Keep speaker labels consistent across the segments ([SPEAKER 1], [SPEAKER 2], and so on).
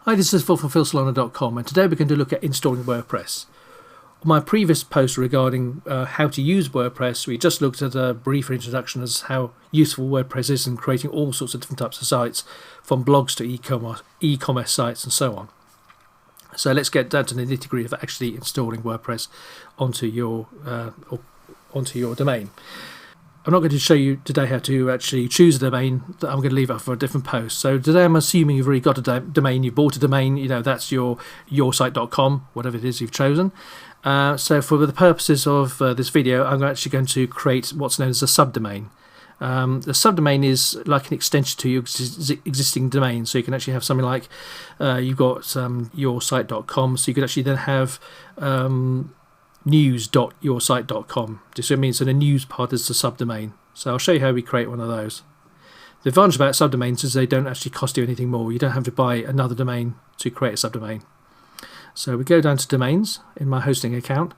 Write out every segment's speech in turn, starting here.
[SPEAKER 1] Hi, this is Phil from philsolana.com, and today we're going to look at installing WordPress. On my previous post regarding how to use WordPress, we just looked at a briefer introduction as how useful WordPress is in creating all sorts of different types of sites, from blogs to e-commerce sites and so on. So let's get down to the nitty-gritty of actually installing WordPress onto your domain. I'm not going to show you today how to actually choose a domain. I'm going to leave it for a different post. So today I'm assuming you've already got a domain, you bought a domain, that's yoursite.com, whatever it is you've chosen. So for the purposes of this video, I'm actually going to create what's known as a subdomain. The subdomain is like an extension to your existing domain. So you can actually have something like you've got yoursite.com, so you could actually then have news.yoursite.com. So it means that the news part is the subdomain. So I'll show you how we create one of those. The advantage about subdomains is they don't actually cost you anything more. You don't have to buy another domain to create a subdomain. So we go down to domains in my hosting account.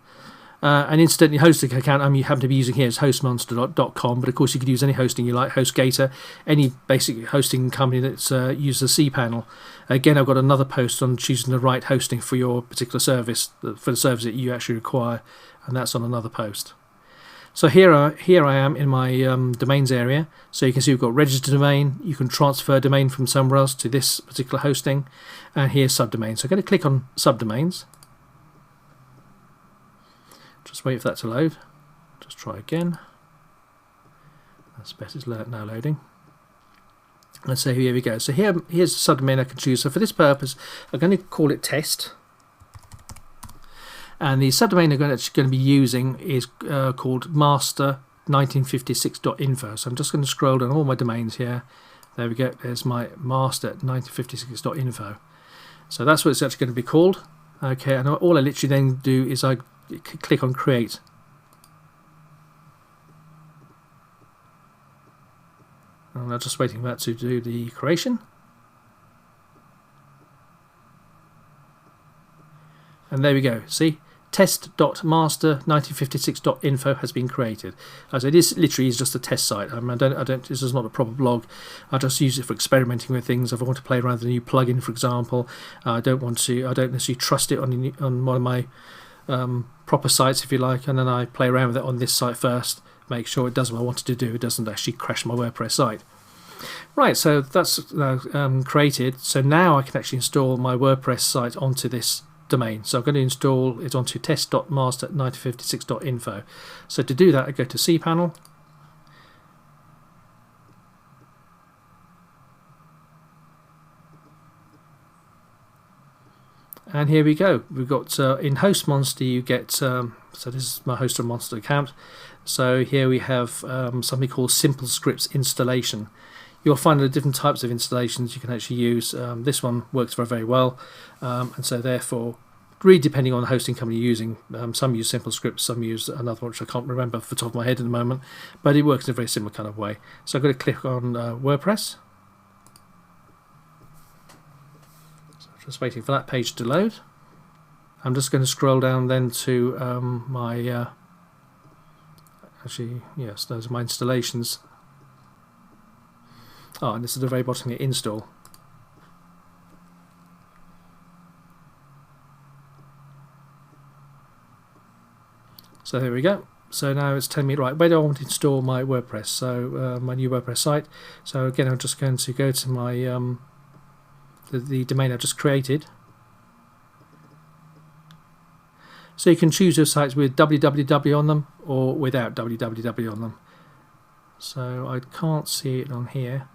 [SPEAKER 1] And incidentally, hosting account you happen to be using here is hostmonster.com, but of course you could use any hosting you like, HostGator, any basic hosting company that's uses the cPanel. Again, I've got another post on choosing the right hosting for your particular service, for the service that you actually require, and that's on another post. So here I am in my domains area. So you can see we've got registered domain. You can transfer domain from somewhere else to this particular hosting, and here's subdomain. So I'm going to click on subdomains. Just wait for that to load. Just try again. That's better. It's now loading. And so here we go. So here's the subdomain I can choose. So for this purpose, I'm going to call it test. And the subdomain I'm going to be using is called master1956.info. So I'm just going to scroll down all my domains here. There we go. There's my master1956.info. So that's what it's actually going to be called. Okay, and all I literally then do is I click on create. And I'm just waiting for that to do the creation. And there we go. See? test.master1956.info has been created. As it is literally is just a test site. I mean, this is not a proper blog. I just use it for experimenting with things. If I want to play around with a new plugin, for example, I don't necessarily trust it on one of my proper sites, if you like, and then I play around with it on this site first, make sure it does what I wanted to do. It doesn't actually crash my WordPress site. Right, so that's now created. So now I can actually install my WordPress site onto this domain. So I'm going to install it onto test.master1956.info. So to do that, I go to cPanel. And here we go. We've got in HostMonster you get, so this is my HostMonster account. So here we have something called Simple Scripts Installation. You'll find the different types of installations you can actually use. This one works very well, and so therefore, really depending on the hosting company you're using, some use Simple Scripts, some use another one which I can't remember off the top of my head at the moment, but it works in a very similar kind of way. So I'm going to click on WordPress. So just waiting for that page to load. I'm just going to scroll down then to my actually, yes, those are my installations. Oh, and this is the very bottom here, install. So there we go. So now it's telling me, right, where do I want to install my WordPress? So my new WordPress site. So again, I'm just going to go to my the domain I just created. So you can choose your sites with www on them or without www on them. So I can't see it on here.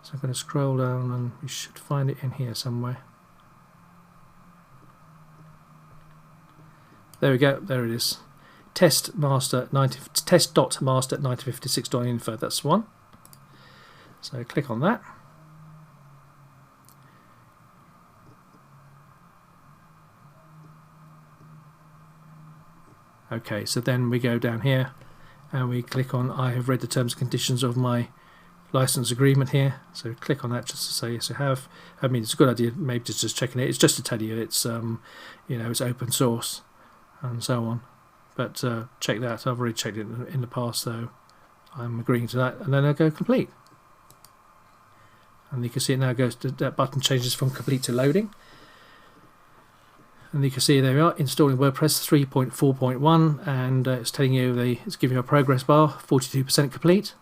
[SPEAKER 1] So I'm going to scroll down and you should find it in here somewhere. There we go, there it is. Test.master1956.info, that's one. So click on that. Okay, so then we go down here and we click on I have read the terms and conditions of my license agreement here. So click on that just to say yes I have. I mean, it's a good idea maybe just checking it. It's just to tell you it's it's open source and so on. But check that. I've already checked it in the past, so I'm agreeing to that. And then I go complete. and you can see it now goes to, that button changes from complete to loading. And you can see there we are, installing WordPress 3.4.1, and it's telling you it's giving you a progress bar, 42% complete.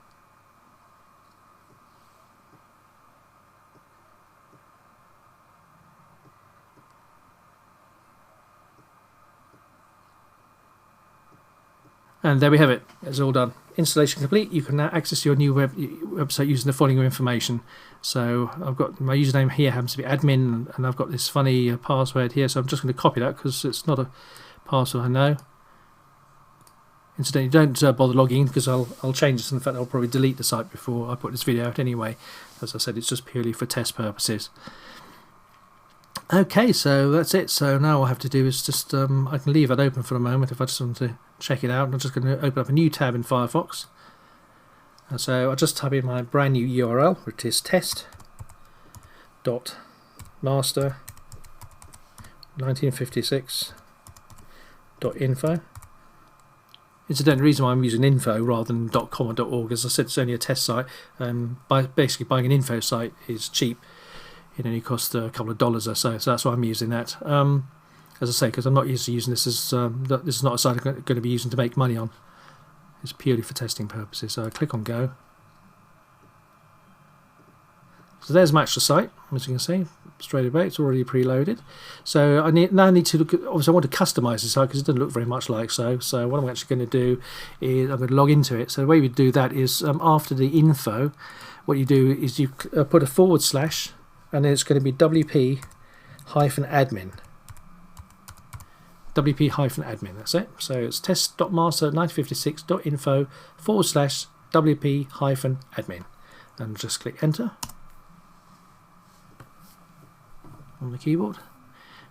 [SPEAKER 1] And there we have it. It's all done. Installation complete. You can now access your new website using the following information. So I've got my username here happens to be admin, and I've got this funny password here. So I'm just going to copy that because it's not a password I know. Incidentally, don't bother logging in because I'll change this. In fact, I'll probably delete the site before I put this video out anyway. As I said, it's just purely for test purposes. Okay, so that's it. So now all I have to do is just, I can leave that open for a moment if I just want to check it out. I'm just going to open up a new tab in Firefox. And so I'll just type in my brand new URL, which is test.master1956.info. Incidentally, the reason why I'm using info rather than .com or .org, as I said, it's only a test site. Basically, buying an info site is cheap. It only costs a couple of dollars or so, so that's why I'm using that. As I say, because I'm not used to using this as this is not a site I'm going to be using to make money on. It's purely for testing purposes. So I click on go. So there's my actual site, as you can see, straight away. It's already preloaded. So I now need to look at, obviously I want to customize the site because it doesn't look very much like so. So what I'm actually going to do is I'm going to log into it. So the way we do that is after the info, what you do is you put a / and then it's going to be wp-admin. wp-admin, that's it. So it's test.master1956.info /wp-admin. And just click enter on the keyboard.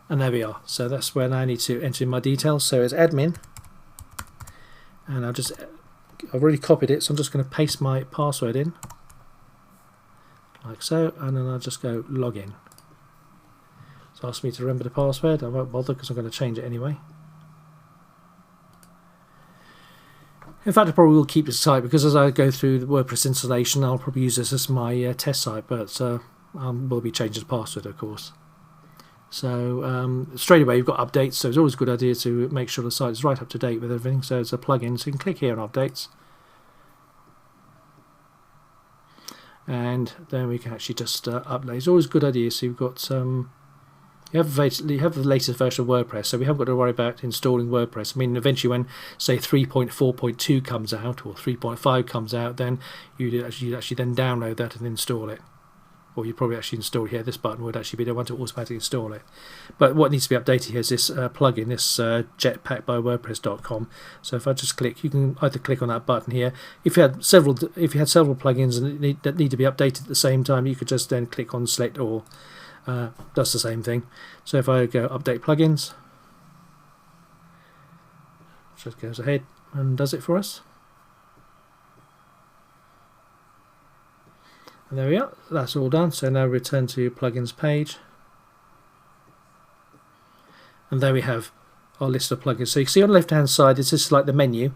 [SPEAKER 1] And there we are. So that's where I need to enter in my details. So it's admin. And I've already copied it, so I'm just going to paste my password in. Like so, and then I'll just go login. It's asked me to remember the password. I won't bother because I'm going to change it anyway. In fact, I probably will keep this site because as I go through the WordPress installation, I'll probably use this as my test site, but will be changing the password, of course. So straight away, you've got updates, so it's always a good idea to make sure the site is right up to date with everything. So it's a plugin, so you can click here on updates. And then we can actually just upload. It's always a good idea. So you've got you have the latest version of WordPress, so we haven't got to worry about installing WordPress. I mean, eventually when say 3.4.2 comes out or 3.5 comes out, then you'd actually then download that and install it. Or you'd probably actually install it here. This button would actually be the one to automatically install it. But what needs to be updated here is this plugin, this Jetpack by WordPress.com. So if I just click, you can either click on that button here. If you had several plugins that need to be updated at the same time, you could just then click on select all. Does the same thing. So if I go update plugins, it just goes ahead and does it for us. And there we are, that's all done. So now return to plugins page. And there we have our list of plugins. So you can see on the left hand side, this is like the menu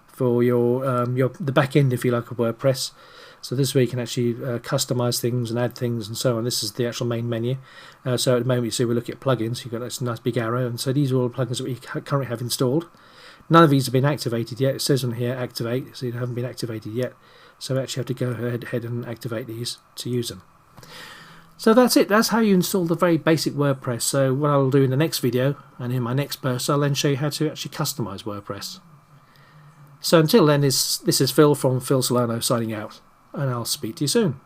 [SPEAKER 1] for the back end, if you like, of WordPress. So this is where you can actually customize things and add things and so on. This is the actual main menu. So at the moment you see we're looking at plugins. You've got this nice big arrow, and so these are all the plugins that we currently have installed. None of these have been activated yet. It says on here activate, so they haven't been activated yet. So we actually have to go ahead and activate these to use them. So that's it. That's how you install the very basic WordPress. So what I'll do in the next video and in my next post, I'll then show you how to actually customize WordPress. So until then, this is Phil from Phil Solano signing out, and I'll speak to you soon.